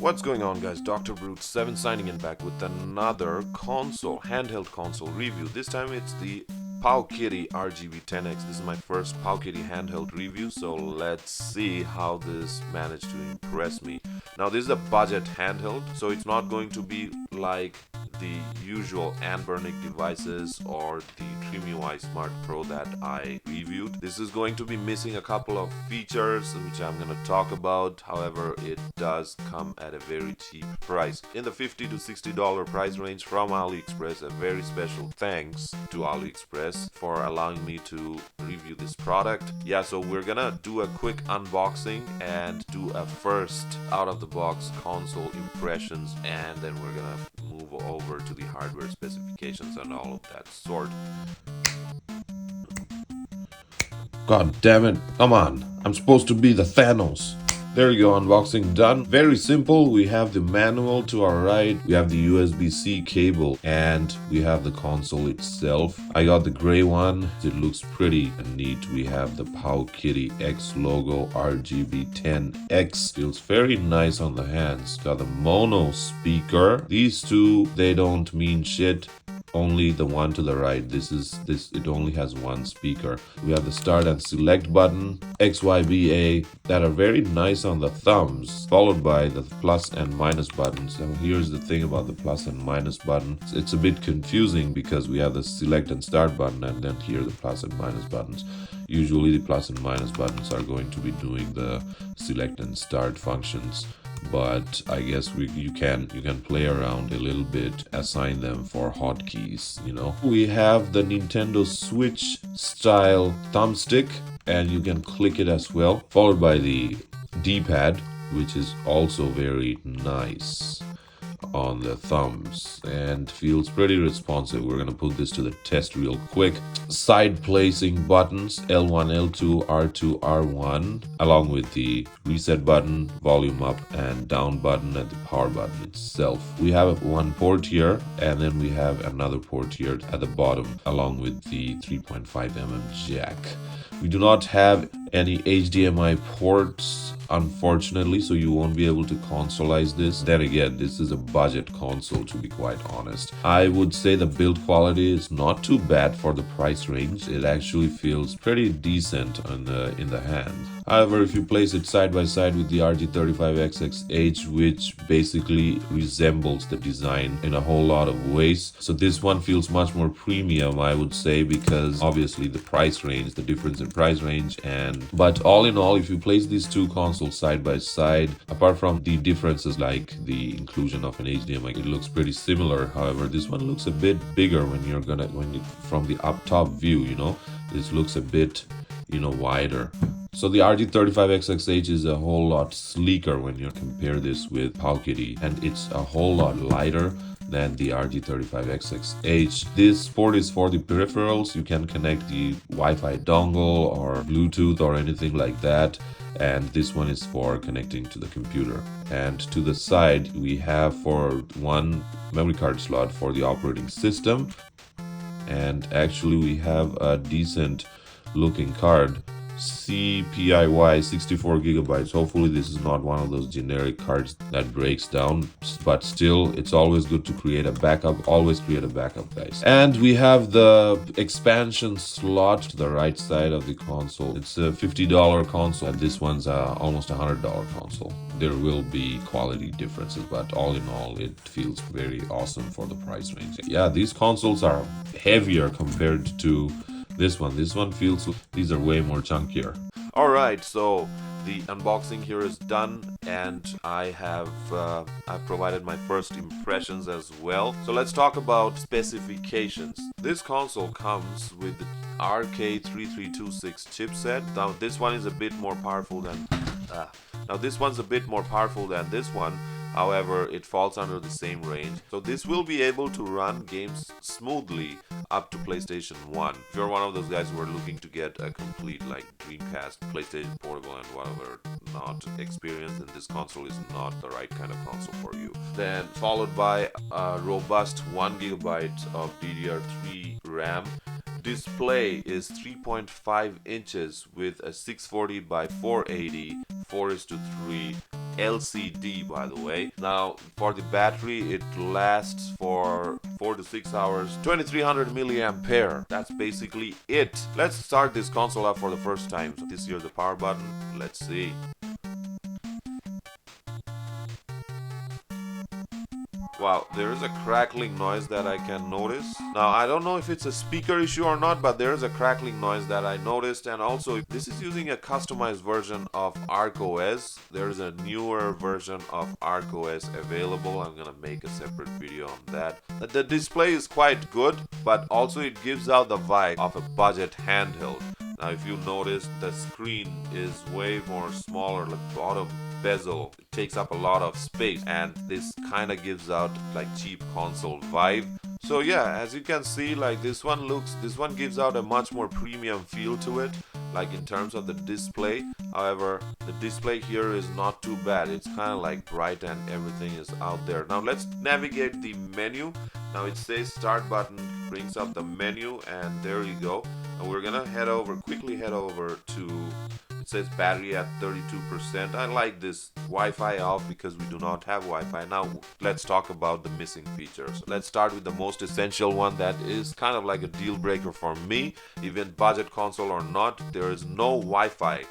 What's going on, guys? Dr. Brute7 signing in back with another handheld console review. This time it's the Powkiddy RGB10X. This is my first Powkiddy handheld review, so let's see how this managed to impress me. Now, this is a budget handheld, so it's not going to be like the usual Anbernic devices or the TRIMUI Smart Pro that I reviewed. This is going to be missing a couple of features which I'm going to talk about. However, it does come at a very cheap price. In the $50 to $60 price range from AliExpress. A very special thanks to AliExpress for allowing me to review this product. Yeah, so we're gonna do a quick unboxing and do a first out of the box console impressions, and then we're gonna move over to the hardware specifications and all of that sort. God damn it, come on, I'm supposed to be the Thanos. There you go, unboxing done. Very simple. We have the manual to our right, we have the USB-C cable, and we have the console itself. I got the gray one. It looks pretty neat. We have the Powkiddy X logo, RGB10X. Feels very nice on the hands. Got the mono speaker. These two, they don't mean shit. Only the one to the right. It only has one speaker. We have the start and select button, XYBA, that are very nice on the thumbs, followed by the plus and minus buttons. And here's the thing about the plus and minus button. It's a bit confusing because we have the select and start button and then here the plus and minus buttons. Usually the plus and minus buttons are going to be doing the select and start functions, but I guess you can play around a little bit, assign them for hotkeys, you know. We have the Nintendo Switch style thumbstick, and you can click it as well, followed by the D-pad, which is also very nice on the thumbs and feels pretty responsive. We're gonna put this to the test real quick. Side placing buttons, L1, L2, R2, R1, along with the reset button, volume up and down button, and the power button itself. We have one port here, and then we have another port here at the bottom, along with the 3.5mm jack. We do not have any HDMI ports, unfortunately, so you won't be able to consoleize this. Then again, this is a budget console, to be quite honest. I would say the build quality is not too bad for the price range. It actually feels pretty decent in the hand. However, if you place it side by side with the RG35XXH, which basically resembles the design in a whole lot of ways, so this one feels much more premium, I would say, because obviously the price range, the difference in price range, but all in all, if you place these two consoles side by side, apart from the differences like the inclusion of an HDMI, it looks pretty similar. However, this one looks a bit bigger from the up top view, you know. This looks a bit, wider. So the RG35XXH is a whole lot sleeker when you compare this with Powkiddy, and it's a whole lot lighter than the RG35XXH. This port is for the peripherals. You can connect the Wi-Fi dongle or Bluetooth or anything like that, and this one is for connecting to the computer. And to the side we have for one memory card slot for the operating system, and actually we have a decent looking card, CPIY 64 gigabytes. Hopefully this is not one of those generic cards that breaks down, but still, it's always good to create a backup. Always create a backup, guys. And we have the expansion slot to the right side of the console. It's a $50 console, and this one's almost a $100 console. There will be quality differences, but all in all, it feels very awesome for the price range. Yeah, these consoles are heavier compared to this one. These are way more chunkier. Alright, so the unboxing here is done, and I've provided my first impressions as well. So let's talk about specifications. This console comes with the RK3326 chipset. Now this one is a bit more powerful than this one. However, it falls under the same range. So this will be able to run games smoothly up to PlayStation 1. If you're one of those guys who are looking to get a complete like Dreamcast, PlayStation Portable and whatever not experience, then this console is not the right kind of console for you. Then followed by a robust 1GB of DDR3 RAM. Display is 3.5 inches with a 640 by 480 4:3 LCD, by the way. Now for the battery, it lasts for 4 to 6 hours, 2300 milliampere. That's basically it. Let's start this console up for the first time. So this here's the power button. Let's see. Wow, there is a crackling noise that I can notice. Now, I don't know if it's a speaker issue or not, but there is a crackling noise that I noticed. And also, this is using a customized version of ArcOS. There is a newer version of ArcOS available. I'm gonna make a separate video on that. The display is quite good, but also it gives out the vibe of a budget handheld. Now, if you notice, the screen is way more smaller, like bottom bezel. It takes up a lot of space, and this kind of gives out like cheap console vibe. So yeah, as you can see, like this one gives out a much more premium feel to it, like in terms of the display. However, the display here is not too bad. It's kind of like bright and everything is out there. Now let's navigate the menu. Now it says start button, brings up the menu, and there you go. And we're gonna quickly head over to, it says battery at 32%. I like this Wi-Fi off because we do not have Wi-Fi. Now let's talk about the missing features. Let's start with the most essential one that is kind of like a deal breaker for me. Even budget console or not, there is no Wi-Fi.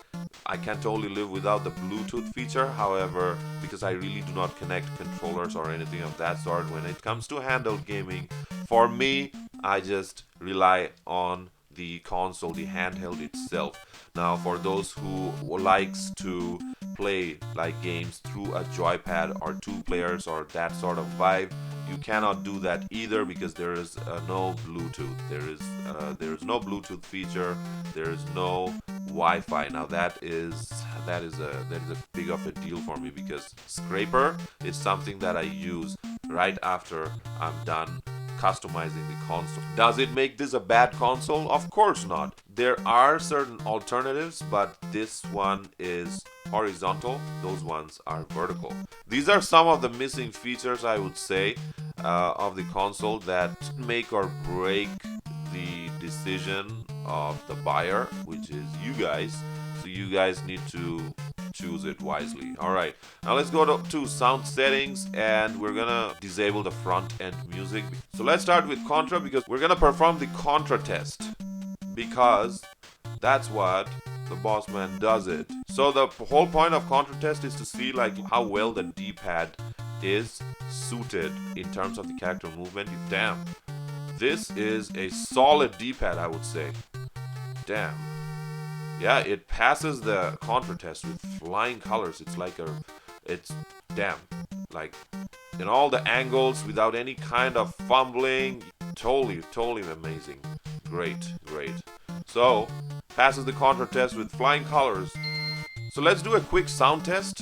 I can totally live without the Bluetooth feature. However, because I really do not connect controllers or anything of that sort when it comes to handheld gaming, for me, I just rely on the console, the handheld itself. Now for those who likes to play like games through a joypad or 2 players or that sort of vibe, you cannot do that either because there is no Bluetooth. There is no Bluetooth feature. There is no Wi-Fi. Now that is a big of a deal for me because Scraper is something that I use right after I'm done customizing the console. Does it make this a bad console? Of course not. There are certain alternatives, but this one is horizontal. Those ones are vertical. These are some of the missing features, I would say, of the console that make or break the decision of the buyer, which is you guys. So you guys need to choose it wisely. Alright, now let's go to sound settings, and we're gonna disable the front end music. So let's start with Contra because we're gonna perform the Contra test, because that's what the boss man does it. So the whole point of Contra test is to see like how well the D-pad is suited in terms of the character movement. Damn, this is a solid D-pad, I would say. Damn. Yeah, it passes the Contra test with flying colors. It's damn, like in all the angles without any kind of fumbling. Totally amazing. Great. So, passes the Contra test with flying colors. So let's do a quick sound test.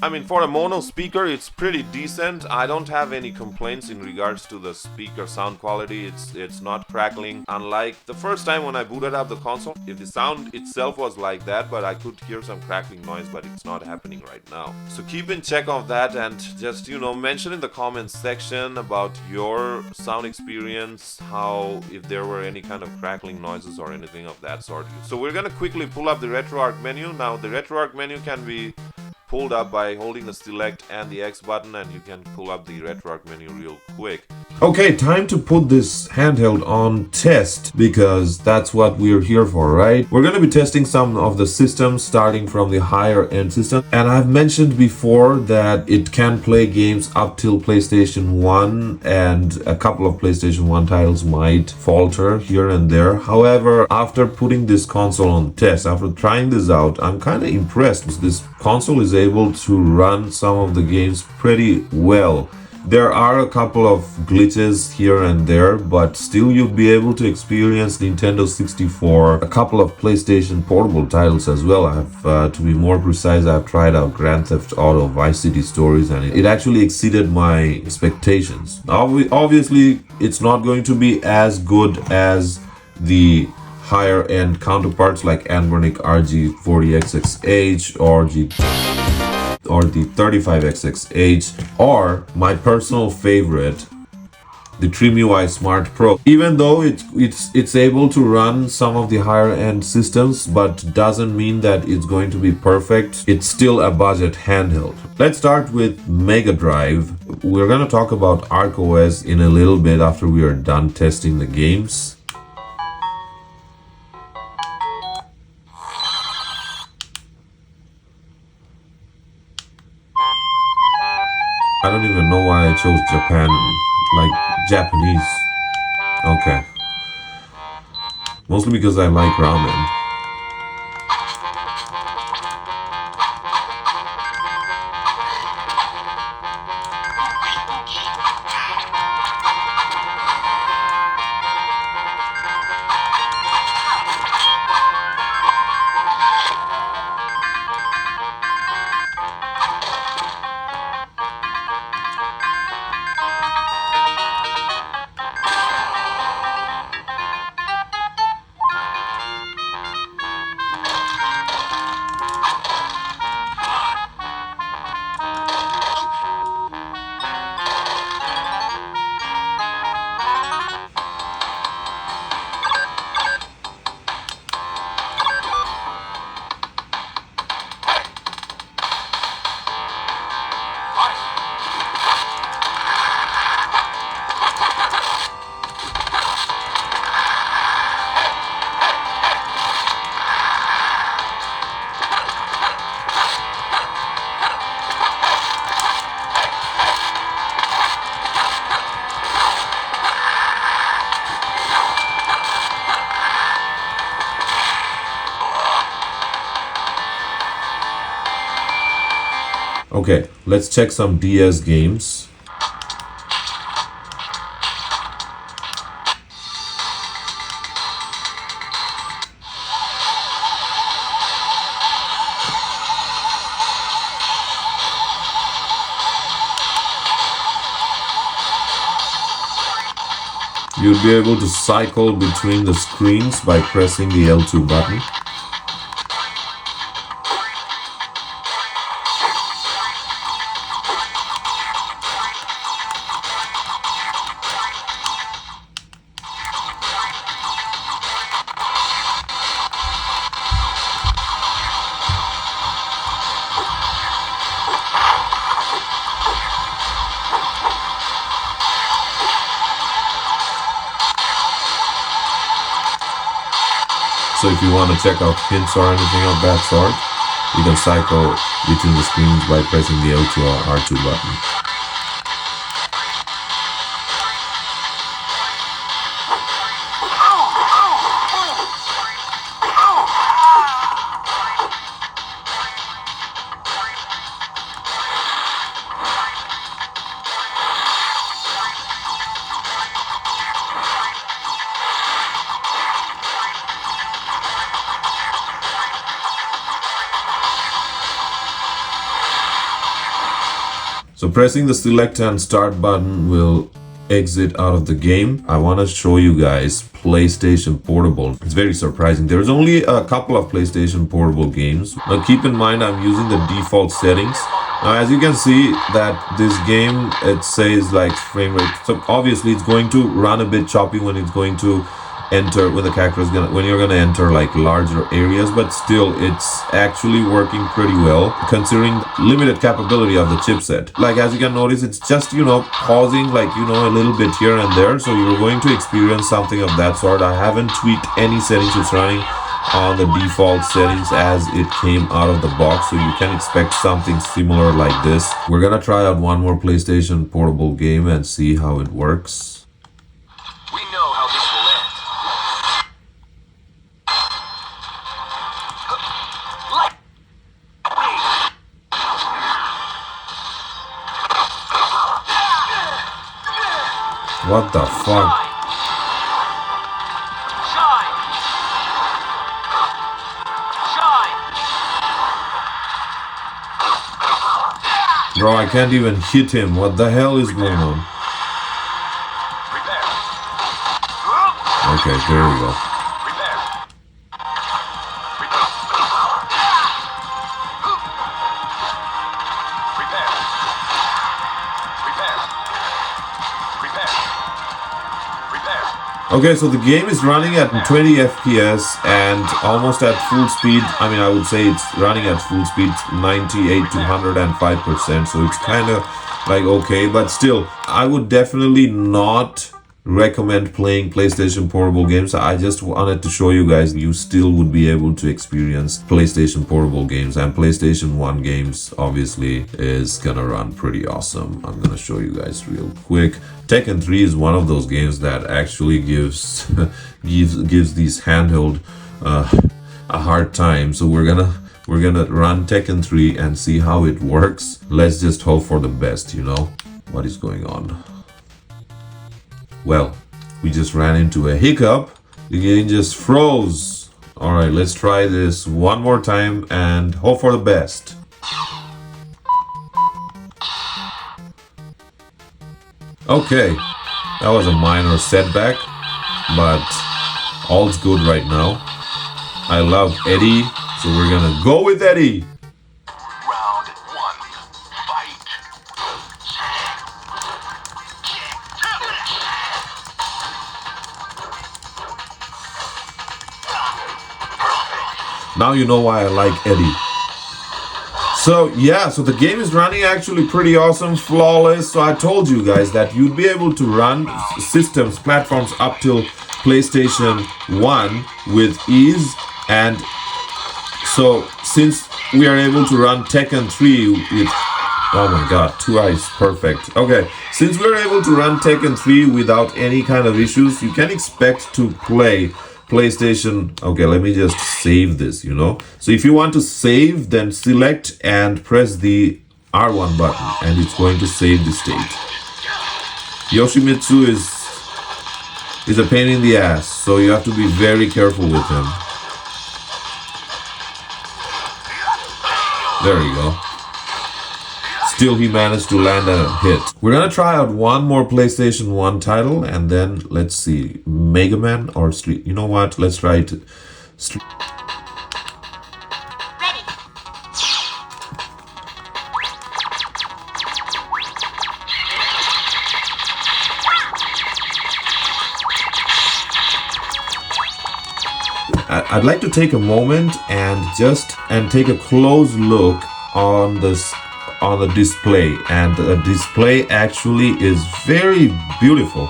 I mean, for a mono speaker, it's pretty decent. I don't have any complaints in regards to the speaker sound quality. It's not crackling. Unlike the first time when I booted up the console, if the sound itself was like that, but I could hear some crackling noise, but it's not happening right now. So keep in check of that, and just, mention in the comments section about your sound experience, how, if there were any kind of crackling noises or anything of that sort. So we're gonna quickly pull up the RetroArch menu. Now the RetroArch menu can be pulled up by holding the select and the X button, and you can pull up the RetroArch menu real quick. Okay, time to put this handheld on test, because that's what we're here for, right? We're going to be testing some of the systems starting from the higher end system, and I've mentioned before that it can play games up till PlayStation 1, and a couple of PlayStation 1 titles might falter here and there. However, after putting this console on test, after trying this out, I'm kind of impressed. This console is able to run some of the games pretty well. There are a couple of glitches here and there, but still you'll be able to experience Nintendo 64, a couple of PlayStation portable titles as well. To be more precise, I've tried out Grand Theft Auto, Vice City Stories, and it actually exceeded my expectations. Obviously, it's not going to be as good as the higher end counterparts like Anbernic RG40XXH or the 35XXH, or my personal favorite, the TRIMUI Smart Pro. Even though it's able to run some of the higher end systems, but doesn't mean that it's going to be perfect. It's still a budget handheld. Let's start with Mega Drive. We're gonna talk about ArcOS in a little bit after we are done testing the games. I don't even know why I chose Japan, like Japanese. Okay. Mostly because I like ramen. Okay, let's check some DS games. You'll be able to cycle between the screens by pressing the L2 button. So if you want to check out hints or anything of that sort, you can cycle between the screens by pressing the L2 or R2 button. So pressing the select and start button will exit out of the game. I want to show you guys PlayStation Portable. It's very surprising. There's only a couple of PlayStation Portable games. Now keep in mind I'm using the default settings. Now as you can see that this game, it says like frame rate. So obviously it's going to run a bit choppy when it's going to enter, when the character is when you're gonna enter like larger areas, but still it's actually working pretty well considering limited capability of the chipset. Like as you can notice, it's just, you know, pausing like, you know, a little bit here and there, so you're going to experience something of that sort. I haven't tweaked any settings. It's running on the default settings as it came out of the box, so you can expect something similar like this. We're gonna try out one more PlayStation Portable game and see how it works. We know how this will end. What the fuck? Shine! Shine! Bro, I can't even hit him. What the hell is going on? Prepare. Okay, there we go. Prepare. Okay, so the game is running at 20 FPS and almost at full speed. I mean, I would say it's running at full speed, 98 to 105%. So it's kind of like okay, but still, I would definitely not recommend playing PlayStation Portable games. I just wanted to show you guys you still would be able to experience PlayStation Portable games, and PlayStation 1 games obviously is gonna run pretty awesome. I'm gonna show you guys real quick. Tekken 3 is one of those games that actually gives gives these handheld a hard time. So we're gonna run Tekken 3 and see how it works. Let's just hope for the best, you know. What is going on? Well, we just ran into a hiccup. The game just froze. All right, let's try this one more time and hope for the best. Okay, that was a minor setback, but all's good right now. I love Eddie, so we're gonna go with Eddie. Round one. Fight. Now you know why I like Eddie. So yeah, so the game is running actually pretty awesome, flawless. So I told you guys that you'd be able to run systems, platforms up till PlayStation 1 with ease. And so since we are able to run Tekken 3 with, oh my god, 2 eyes, perfect. Okay, since we're able to run Tekken 3 without any kind of issues, you can expect to play PlayStation. Okay, let me just save this, you know. So if you want to save, then select and press the R1 button and it's going to save the state. Yoshimitsu is a pain in the ass, so you have to be very careful with him. There you go. Still, he managed to land a hit. We're gonna try out one more PlayStation 1 title, and then let's see, Mega Man or Street. You know what? Let's try it. Ready. I'd like to take a moment and take a close look on this, on the display, and the display actually is very beautiful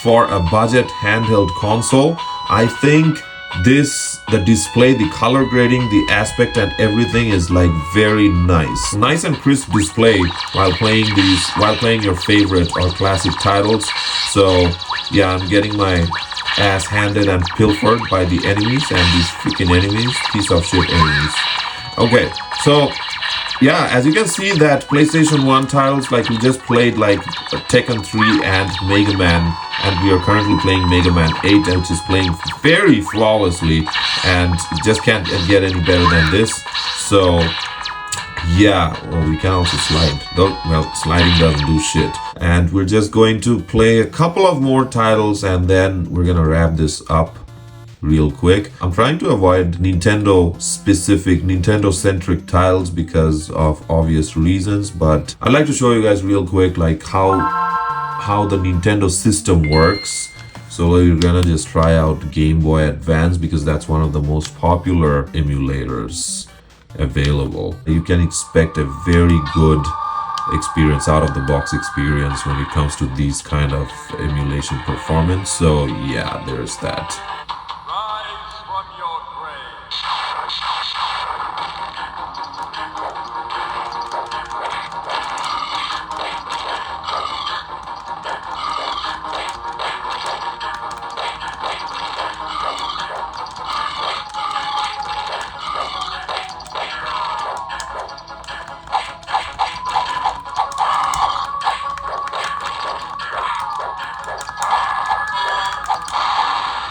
for a budget handheld console. I think the display, the color grading, the aspect and everything is like very nice and crisp display while playing your favorite or classic titles. So yeah, I'm getting my ass handed and pilfered by the enemies, and these freaking enemies, piece of shit enemies. Okay, so yeah, as you can see that PlayStation 1 titles, like we just played like Tekken 3 and Mega Man, and we are currently playing Mega Man 8, which is playing very flawlessly, and it just can't get any better than this. So yeah, well, we can also slide. Well, sliding doesn't do shit. And we're just going to play a couple of more titles, and then we're gonna wrap this up real quick. I'm trying to avoid Nintendo-specific, Nintendo-centric titles because of obvious reasons, but I'd like to show you guys real quick like how the Nintendo system works. So we're gonna just try out Game Boy Advance because that's one of the most popular emulators available. You can expect a very good experience, out of the box experience, when it comes to these kind of emulation performance. So yeah, there's that. Rise from your grave.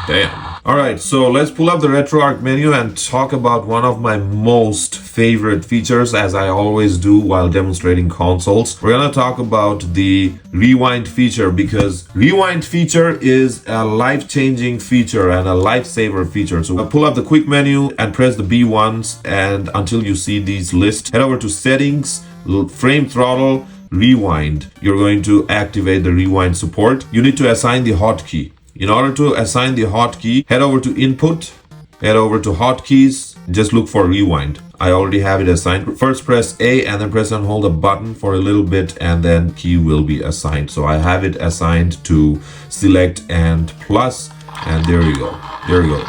Damn. Alright, so let's pull up the RetroArch menu and talk about one of my most favorite features, as I always do while demonstrating consoles. We're gonna talk about the rewind feature, because rewind feature is a life-changing feature and a lifesaver feature. So I'll pull up the quick menu and press the B1s, and until you see these lists, head over to settings, frame throttle, rewind. You're going to activate the rewind support. You need to assign the hotkey. In order to assign the hotkey, head over to input, head over to hotkeys, just look for rewind. I already have it assigned. First press A and then press and hold a button for a little bit and then key will be assigned. So I have it assigned to select and plus, and there you go. There you go.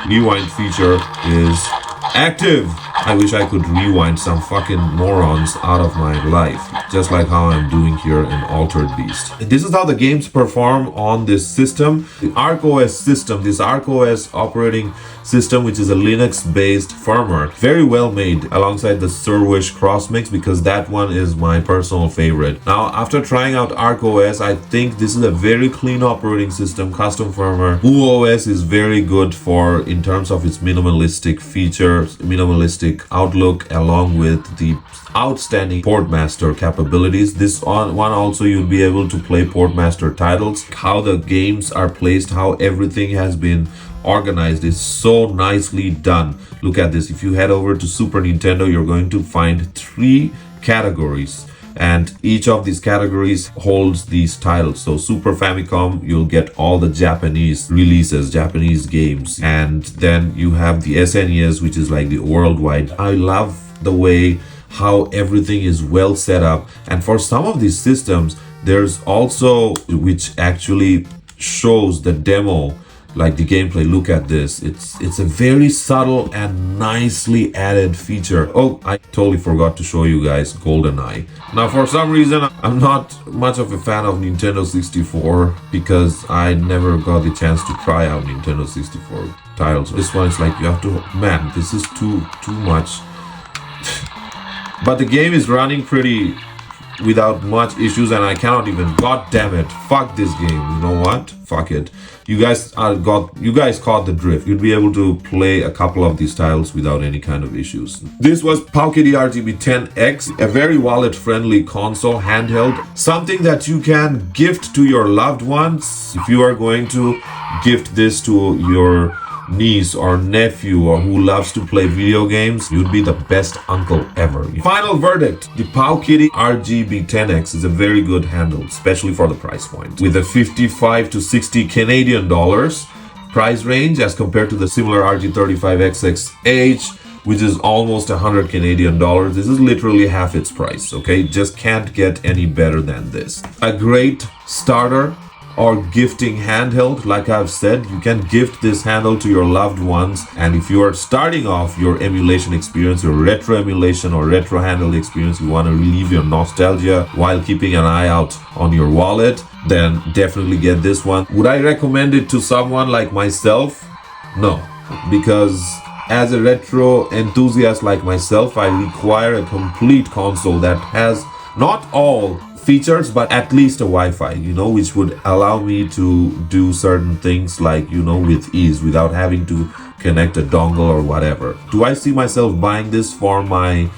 Rewind feature is active. I wish I could rewind some fucking morons out of my life, just like how I'm doing here in Altered Beast. This is how the games perform on this system. The ArcOS system, this ArcOS operating system, which is a Linux-based firmware, very well made, alongside the Surwish Crossmix, because that one is my personal favorite. Now, after trying out ArcOS, I think this is a very clean operating system, custom firmware. MooOS is very good for, in terms of its minimalistic features, minimalistic outlook, along with the outstanding Portmaster capabilities. This one also, you'll be able to play Portmaster titles. How the games are placed, how everything has been organized is so nicely done. Look at this. If you head over to Super Nintendo, you're going to find 3 categories, and each of these categories holds these titles. So Super Famicom, you'll get all the Japanese releases, Japanese games, and then you have the SNES, which is like the worldwide. I love the way how everything is well set up, and for some of these systems there's also, which actually shows the demo, like the gameplay. Look at this. It's a very subtle and nicely added feature. Oh, I totally forgot to show you guys GoldenEye. Now, for some reason, I'm not much of a fan of Nintendo 64 because I never got the chance to try out Nintendo 64 titles. This one is like, you have to, man, this is too much. But the game is running pretty without much issues, and I cannot even, god damn it, fuck this game. You know what, fuck it. You guys caught the drift. You'd be able to play a couple of these titles without any kind of issues. This was Powkiddy RGB10X, a very wallet friendly console, handheld, something that you can gift to your loved ones. If you are going to gift this to your niece or nephew or who loves to play video games, you'd be the best uncle ever. Final verdict: the Powkiddy RGB10X is a very good handle, especially for the price point, with a 55 to 60 Canadian dollars price range as compared to the similar RG35XX-H, which is almost 100 Canadian dollars. This is literally half its price, okay? Just can't get any better than this. A great starter or gifting handheld. Like I've said, you can gift this handheld to your loved ones, and if you are starting off your emulation experience, your retro emulation or retro handheld experience, you want to relieve your nostalgia while keeping an eye out on your wallet, then definitely get this one. Would I recommend it to someone like myself? No, because as a retro enthusiast like myself, I require a complete console that has not all features, but at least a Wi-Fi, you know, which would allow me to do certain things, like, you know, with ease without having to connect a dongle or whatever. Do I see myself buying this for my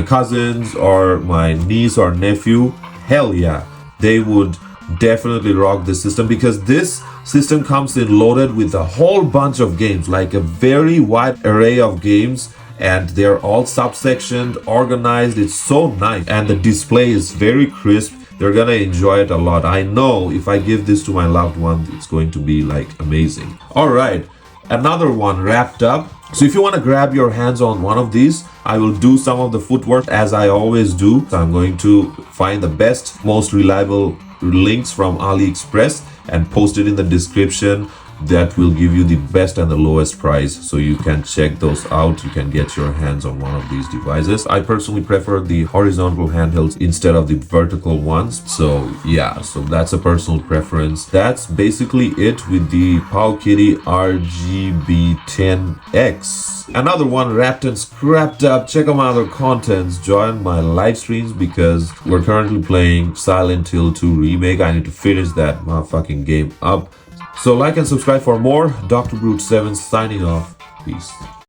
cousins or my niece or nephew? Hell yeah, they would definitely rock this system, because this system comes in loaded with a whole bunch of games, like a very wide array of games, and they're all subsectioned, organized. It's so nice, and the display is very crisp. They're gonna enjoy it a lot. I know if I give this to my loved one, it's going to be like amazing. All right, another one wrapped up. So if you want to grab your hands on one of these, I will do some of the footwork as I always do. I'm going to find the best, most reliable links from AliExpress and post it in the description. That will give you the best and the lowest price, so you can check those out. You can get your hands on one of these devices. I personally prefer the horizontal handhelds instead of the vertical ones, so yeah, so that's a personal preference. That's basically it with the Powkiddy RGB10X. Another one wrapped and scrapped up. Check out my other contents, join my live streams, because we're currently playing Silent Hill 2 Remake. I need to finish that motherfucking game up. So like and subscribe for more. Dr. Brute 7 signing off. Peace.